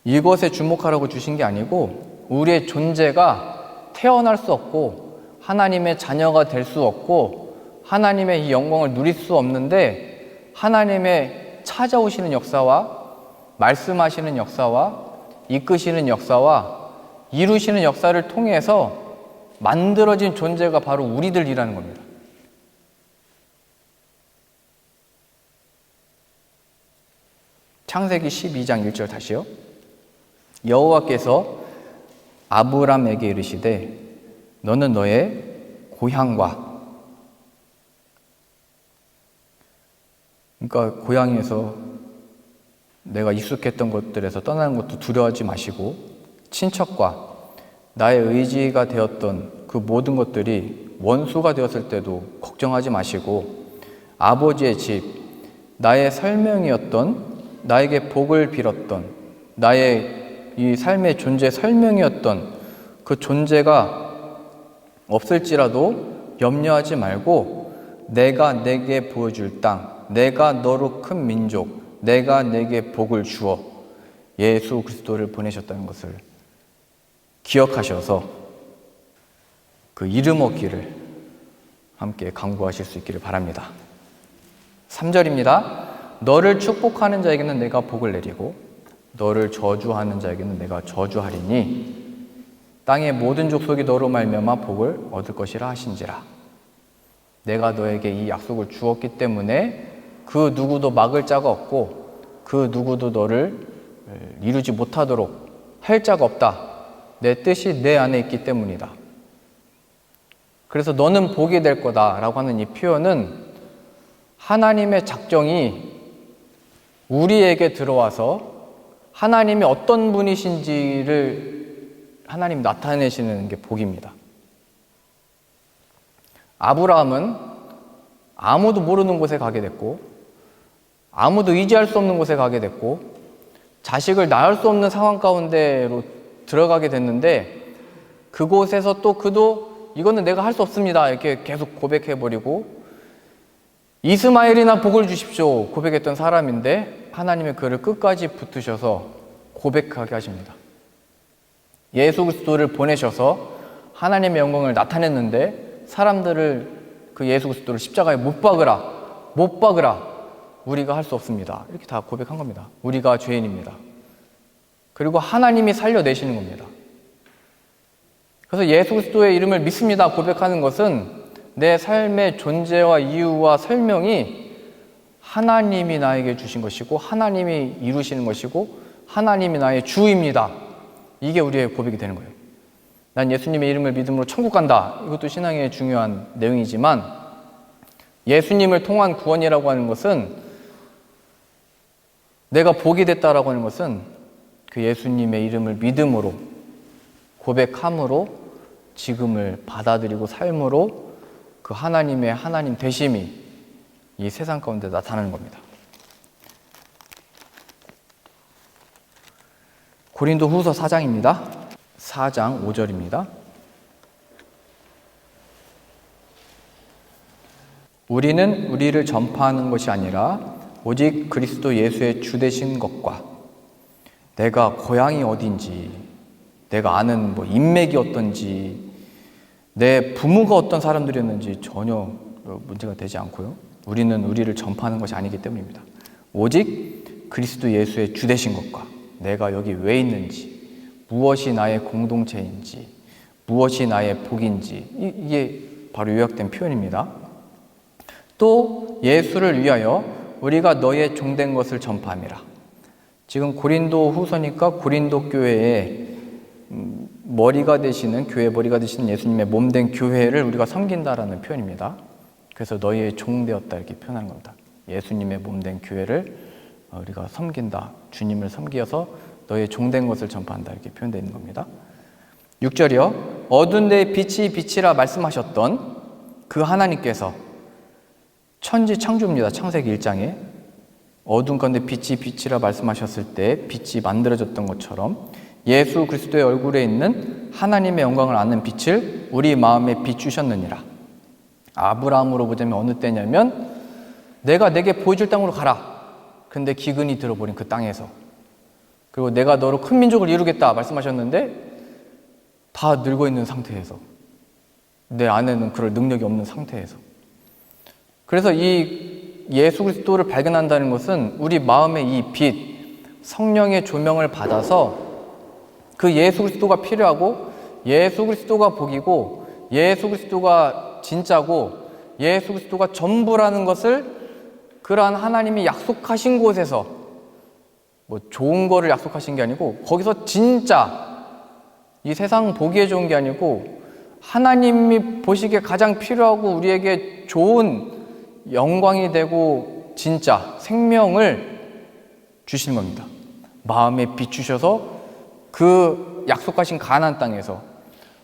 이것에 주목하라고 주신 게 아니고 우리의 존재가 태어날 수 없고 하나님의 자녀가 될 수 없고 하나님의 이 영광을 누릴 수 없는데 하나님의 찾아오시는 역사와 말씀하시는 역사와 이끄시는 역사와 이루시는 역사를 통해서 만들어진 존재가 바로 우리들이라는 겁니다. 창세기 12장 1절 다시요. 여호와께서 아브람에게 이르시되 너는 너의 고향과, 그러니까 고향에서 내가 익숙했던 것들에서 떠나는 것도 두려워하지 마시고 친척과 나의 의지가 되었던 그 모든 것들이 원수가 되었을 때도 걱정하지 마시고 아버지의 집, 나의 설명이었던, 나에게 복을 빌었던, 나의 이 삶의 존재 설명이었던 그 존재가 없을지라도 염려하지 말고 내가 내게 보여줄 땅, 내가 너로 큰 민족, 내가 내게 복을 주어 예수 그리스도를 보내셨다는 것을 기억하셔서 그 이름 얻기를 함께 강구하실 수 있기를 바랍니다. 3절입니다. 너를 축복하는 자에게는 내가 복을 내리고 너를 저주하는 자에게는 내가 저주하리니 땅의 모든 족속이 너로 말미암아 복을 얻을 것이라 하신지라. 내가 너에게 이 약속을 주었기 때문에 그 누구도 막을 자가 없고 그 누구도 너를 이루지 못하도록 할 자가 없다. 내 뜻이 내 안에 있기 때문이다. 그래서 너는 복이 될 거다라고 하는 이 표현은 하나님의 작정이 우리에게 들어와서 하나님이 어떤 분이신지를 하나님 나타내시는 게 복입니다. 아브라함은 아무도 모르는 곳에 가게 됐고 아무도 의지할 수 없는 곳에 가게 됐고 자식을 낳을 수 없는 상황 가운데로 들어가게 됐는데 그곳에서 또 그도 이거는 내가 할 수 없습니다 이렇게 계속 고백해버리고 이스마엘이나 복을 주십시오 고백했던 사람인데 하나님의 그를 끝까지 붙으셔서 고백하게 하십니다. 예수 그리스도를 보내셔서 하나님의 영광을 나타냈는데 사람들을 그 예수 그리스도를 십자가에 못 박으라 우리가 할 수 없습니다 이렇게 다 고백한 겁니다. 우리가 죄인입니다. 그리고 하나님이 살려내시는 겁니다. 그래서 예수 그리스도의 이름을 믿습니다 고백하는 것은 내 삶의 존재와 이유와 설명이 하나님이 나에게 주신 것이고 하나님이 이루시는 것이고 하나님이 나의 주입니다. 이게 우리의 고백이 되는 거예요. 난 예수님의 이름을 믿음으로 천국 간다. 이것도 신앙의 중요한 내용이지만 예수님을 통한 구원이라고 하는 것은 내가 복이 됐다라고 하는 것은 그 예수님의 이름을 믿음으로 고백함으로 지금을 받아들이고 삶으로 그 하나님의 하나님 되심이 이 세상 가운데 나타나는 겁니다. 고린도 후서 4장입니다. 4장 5절입니다. 우리는 우리를 전파하는 것이 아니라 오직 그리스도 예수의 주 되신 것과 내가 고향이 어딘지, 내가 아는 인맥이 어떤지, 내 부모가 어떤 사람들이었는지 전혀 문제가 되지 않고요. 우리는 우리를 전파하는 것이 아니기 때문입니다. 오직 그리스도 예수의 주 되신 것과 내가 여기 왜 있는지, 무엇이 나의 공동체인지, 무엇이 나의 복인지, 이게 바로 요약된 표현입니다. 또 예수를 위하여 우리가 너의 종된 것을 전파함이라. 지금 고린도 후서니까 고린도 교회에 머리가 되시는, 교회 머리가 되시는 예수님의 몸된 교회를 우리가 섬긴다라는 표현입니다. 그래서 너희의 종 되었다 이렇게 표현하는 겁니다. 예수님의 몸된 교회를 우리가 섬긴다, 주님을 섬기어서 너의 종된 것을 전파한다 이렇게 표현되어 있는 겁니다. 6절이요. 어두운 데에 빛이 빛이라 말씀하셨던 그 하나님께서, 천지 창조입니다. 창세기 1장에 어두운 가운데 빛이 빛이라 말씀하셨을 때 빛이 만들어졌던 것처럼 예수 그리스도의 얼굴에 있는 하나님의 영광을 아는 빛을 우리 마음에 비추셨느니라. 아브라함으로 보자면 어느 때냐면 내가 내게 보여줄 땅으로 가라. 근데 기근이 들어버린 그 땅에서, 그리고 내가 너로 큰 민족을 이루겠다 말씀하셨는데 다 늙어 있는 상태에서, 내 안에는 그럴 능력이 없는 상태에서. 그래서 이 예수 그리스도를 발견한다는 것은 우리 마음의 이 빛, 성령의 조명을 받아서 그 예수 그리스도가 필요하고, 예수 그리스도가 복이고, 예수 그리스도가 진짜고, 예수 그리스도가 전부라는 것을 그러한 하나님이 약속하신 곳에서, 좋은 거를 약속하신 게 아니고 거기서 진짜 이 세상 보기에 좋은 게 아니고 하나님이 보시기에 가장 필요하고 우리에게 좋은 영광이 되고 진짜 생명을 주시는 겁니다. 마음에 비추셔서 그 약속하신 가나안 땅에서,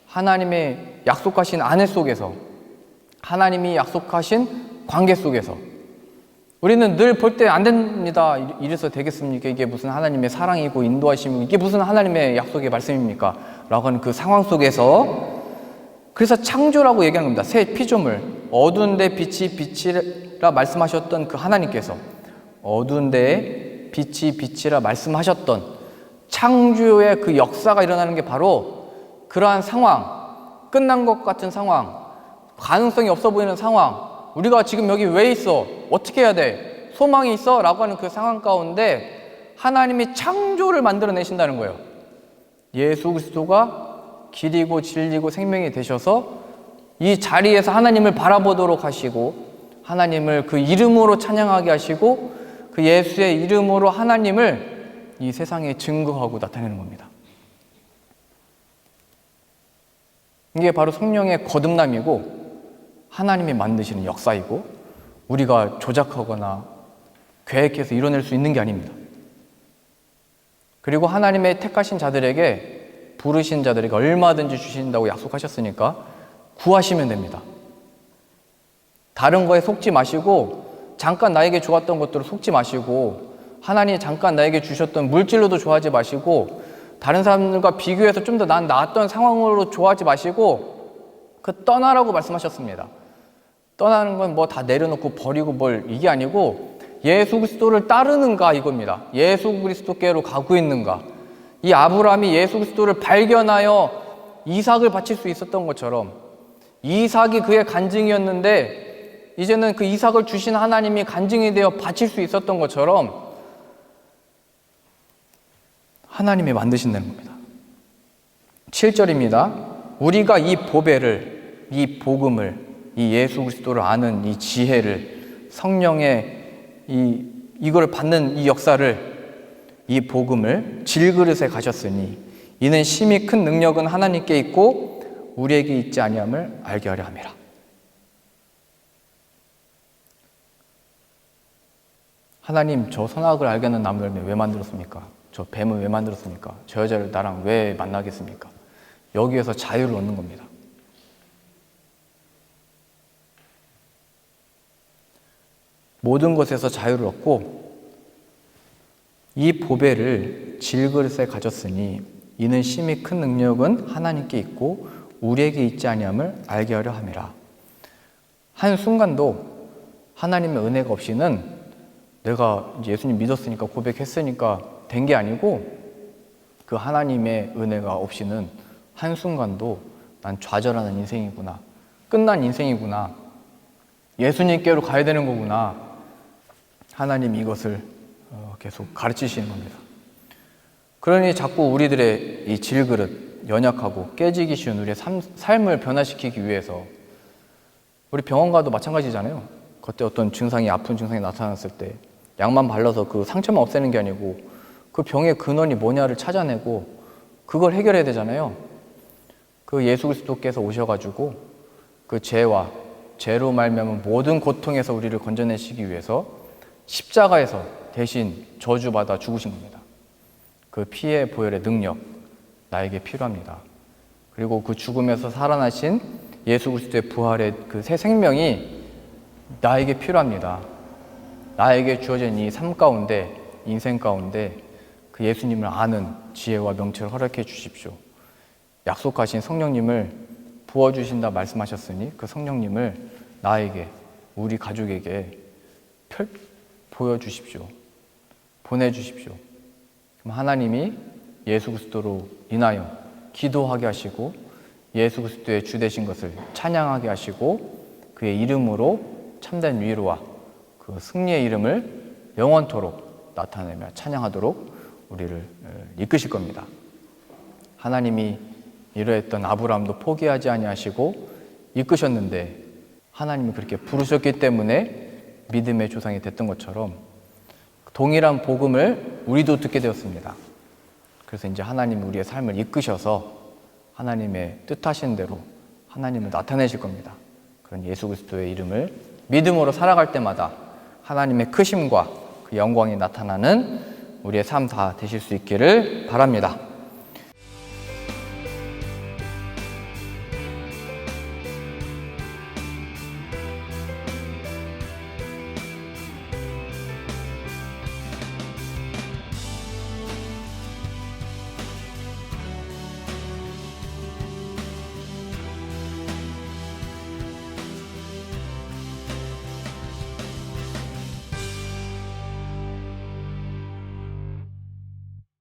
하나님의 약속하신 안회 속에서, 하나님이 약속하신 관계 속에서, 우리는 늘 볼 때 안 됩니다, 이래서 되겠습니까? 이게 무슨 하나님의 사랑이고 인도하심이고 이게 무슨 하나님의 약속의 말씀입니까? 라고 하는 그 상황 속에서, 그래서 창조라고 얘기하는 겁니다. 새 피조물, 어두운 데 빛이 빛이라 말씀하셨던 그 하나님께서 어두운 데에 빛이 빛이라 말씀하셨던 창조의 그 역사가 일어나는 게 바로 그러한 상황, 끝난 것 같은 상황, 가능성이 없어 보이는 상황, 우리가 지금 여기 왜 있어? 어떻게 해야 돼? 소망이 있어? 라고 하는 그 상황 가운데 하나님이 창조를 만들어내신다는 거예요. 예수 그리스도가 길이고 진리고 생명이 되셔서 이 자리에서 하나님을 바라보도록 하시고, 하나님을 그 이름으로 찬양하게 하시고, 그 예수의 이름으로 하나님을 이 세상에 증거하고 나타내는 겁니다. 이게 바로 성령의 거듭남이고 하나님이 만드시는 역사이고, 우리가 조작하거나 계획해서 이뤄낼 수 있는 게 아닙니다. 그리고 하나님의 택하신 자들에게, 부르신 자들에게 얼마든지 주신다고 약속하셨으니까 구하시면 됩니다. 다른 거에 속지 마시고, 잠깐 나에게 좋았던 것들을 속지 마시고, 하나님이 잠깐 나에게 주셨던 물질로도 좋아하지 마시고, 다른 사람들과 비교해서 좀 더 난 나았던 상황으로 좋아하지 마시고 그 떠나라고 말씀하셨습니다. 떠나는 건 다 내려놓고 버리고 이게 아니고 예수 그리스도를 따르는가 이겁니다. 예수 그리스도께로 가고 있는가. 이 아브라함이 예수 그리스도를 발견하여 이삭을 바칠 수 있었던 것처럼, 이삭이 그의 간증이었는데 이제는 그 이삭을 주신 하나님이 간증이 되어 바칠 수 있었던 것처럼 하나님이 만드신다는 겁니다. 7절입니다. 우리가 이 보배를, 이 복음을, 이 예수 그리스도를 아는 이 지혜를, 성령의 이걸 받는 이 역사를, 이 복음을 질그릇에 가셨으니 이는 심히 큰 능력은 하나님께 있고 우리에게 있지 아니함을 알게 하려 함이라. 하나님, 저 선악을 알게 하는 나무를 왜 만들었습니까? 저 뱀을 왜 만들었습니까? 저 여자를 나랑 왜 만나겠습니까? 여기에서 자유를 얻는 겁니다. 모든 것에서 자유를 얻고, 이 보배를 질그릇에 가졌으니 이는 심히 큰 능력은 하나님께 있고 우리에게 있지 아니함을 알게 하려 함이라. 한순간도 하나님의 은혜가 없이는 내가 이제 예수님 믿었으니까 고백했으니까 된 게 아니고 그 하나님의 은혜가 없이는 한순간도 난 좌절하는 인생이구나. 끝난 인생이구나. 예수님께로 가야 되는 거구나. 하나님이 이것을 계속 가르치시는 겁니다. 그러니 자꾸 우리들의 이 질그릇, 연약하고 깨지기 쉬운 우리의 삶을 변화시키기 위해서 우리 병원 가도 마찬가지잖아요. 그때 어떤 증상이, 아픈 증상이 나타났을 때 약만 발라서 그 상처만 없애는 게 아니고 그 병의 근원이 뭐냐를 찾아내고 그걸 해결해야 되잖아요. 그 예수 그리스도께서 오셔가지고 그 죄로 말미암은 모든 고통에서 우리를 건져내시기 위해서 십자가에서 대신 저주받아 죽으신 겁니다. 그 피의 보혈의 능력 나에게 필요합니다. 그리고 그 죽음에서 살아나신 예수 그리스도의 부활의 그 새 생명이 나에게 필요합니다. 나에게 주어진 이 삶 가운데, 인생 가운데 그 예수님을 아는 지혜와 명철을 허락해 주십시오. 약속하신 성령님을 부어주신다 말씀하셨으니 그 성령님을 나에게, 우리 가족에게 보여주십시오. 보내주십시오. 그럼 하나님이 예수 그리스도로 인하여 기도하게 하시고 예수 그리스도의 주 되신 것을 찬양하게 하시고 그의 이름으로 참된 위로와 그 승리의 이름을 영원토록 나타내며 찬양하도록 우리를 이끄실 겁니다. 하나님이 이러했던 아브라함도 포기하지 아니하시고 이끄셨는데 하나님이 그렇게 부르셨기 때문에 믿음의 조상이 됐던 것처럼 동일한 복음을 우리도 듣게 되었습니다. 그래서 이제 하나님이 우리의 삶을 이끄셔서 하나님의 뜻하신 대로 하나님을 나타내실 겁니다. 그런 예수 그리스도의 이름을 믿음으로 살아갈 때마다 하나님의 크심과 그 영광이 나타나는 우리의 삶 다 되실 수 있기를 바랍니다.